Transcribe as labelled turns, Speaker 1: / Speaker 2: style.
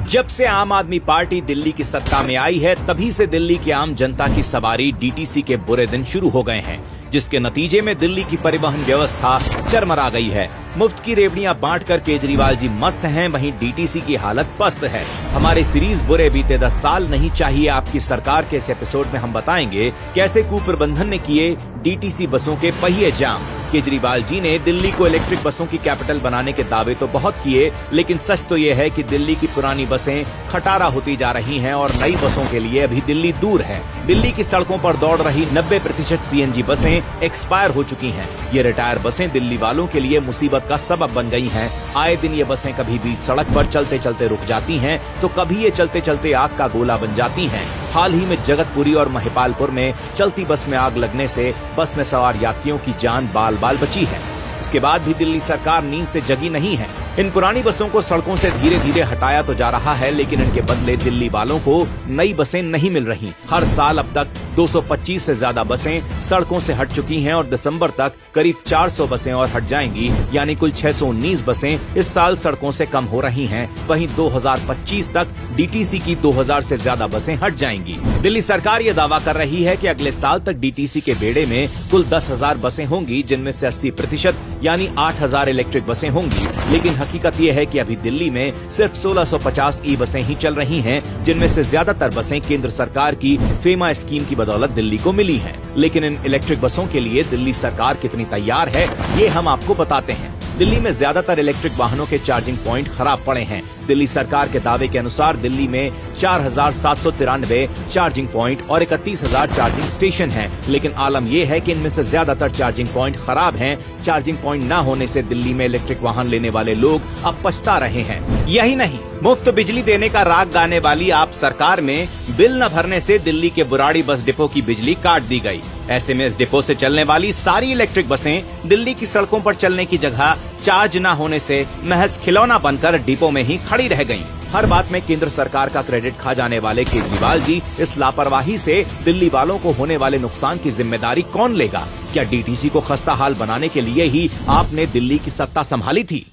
Speaker 1: जब से आम आदमी पार्टी दिल्ली की सत्ता में आई है, तभी से दिल्ली की आम जनता की सवारी डीटीसी के बुरे दिन शुरू हो गए हैं, जिसके नतीजे में दिल्ली की परिवहन व्यवस्था चरमरा गई है। मुफ्त की रेवड़ियां बांटकर केजरीवाल जी मस्त हैं, वहीं डीटीसी की हालत पस्त है। हमारे सीरीज बुरे बीते 10 साल नहीं चाहिए आपकी सरकार के इस एपिसोड में हम बताएंगे कैसे कुप्रबंधन ने किए डीटीसी बसों के पहिए जाम। केजरीवाल जी ने दिल्ली को इलेक्ट्रिक बसों की कैपिटल बनाने के दावे तो बहुत किए, लेकिन सच तो ये है कि दिल्ली की पुरानी बसें खटारा होती जा रही हैं और नई बसों के लिए अभी दिल्ली दूर है। दिल्ली की सड़कों पर दौड़ रही 90% सीएनजी बसें एक्सपायर हो चुकी हैं। ये रिटायर बसें दिल्ली वालों के लिए मुसीबत का सबब बन गई हैं। आए दिन ये बसें कभी बीच सड़क पर चलते चलते रुक जाती हैं, तो कभी ये चलते चलते आग का गोला बन जाती हैं। हाल ही में जगतपुरी और महिपालपुर में चलती बस में आग लगने से बस में सवार यात्रियों की जान बाल बाल बची है। इसके बाद भी दिल्ली सरकार नींद से जगी नहीं है। इन पुरानी बसों को सड़कों से धीरे धीरे हटाया तो जा रहा है, लेकिन इनके बदले दिल्ली वालों को नई बसें नहीं मिल रही। हर साल अब तक 225 से ज्यादा बसें सड़कों से हट चुकी हैं और दिसंबर तक करीब 400 बसें और हट जाएंगी, यानी कुल 619 बसें इस साल सड़कों से कम हो रही हैं। वहीं 2025 तक डीटीसी की 2000 से ज्यादा बसें हट जाएंगी। दिल्ली सरकार ये दावा कर रही है कि अगले साल तक डीटीसी के बेड़े में कुल 10,000 बसें होंगी, जिनमें से 80% यानी 8,000 इलेक्ट्रिक बसें होंगी। लेकिन हकीकत यह है कि अभी दिल्ली में सिर्फ 1650 ई बसें ही चल रही हैं, जिनमें से ज्यादातर बसें केंद्र सरकार की फेमा स्कीम की बदौलत दिल्ली को मिली हैं। लेकिन इन इलेक्ट्रिक बसों के लिए दिल्ली सरकार कितनी तैयार है, ये हम आपको बताते हैं। दिल्ली में ज्यादातर इलेक्ट्रिक वाहनों के चार्जिंग पॉइंट खराब पड़े हैं। दिल्ली सरकार के दावे के अनुसार दिल्ली में 4,793 चार्जिंग पॉइंट और 31,000 चार्जिंग स्टेशन हैं, लेकिन आलम यह है कि इनमें से ज्यादातर चार्जिंग पॉइंट खराब हैं। चार्जिंग पॉइंट न होने से दिल्ली में इलेक्ट्रिक वाहन लेने वाले लोग अब पछता रहे हैं। यही नहीं, मुफ्त बिजली देने का राग गाने वाली आप सरकार में बिल न भरने से दिल्ली के बुराड़ी बस डिपो की बिजली काट दी गई। ऐसे में इस डिपो से चलने वाली सारी इलेक्ट्रिक बसें दिल्ली की सड़कों पर चलने की जगह चार्ज न होने से महज खिलौना बनकर डिपो में ही खड़ी रह गईं। हर बात में केंद्र सरकार का क्रेडिट खा जाने वाले केजरीवाल जी इस लापरवाही से दिल्ली वालों को होने वाले नुकसान की जिम्मेदारी कौन लेगा? क्या डीटीसी को खस्ता हाल बनाने के लिए ही आपने दिल्ली की सत्ता संभाली थी?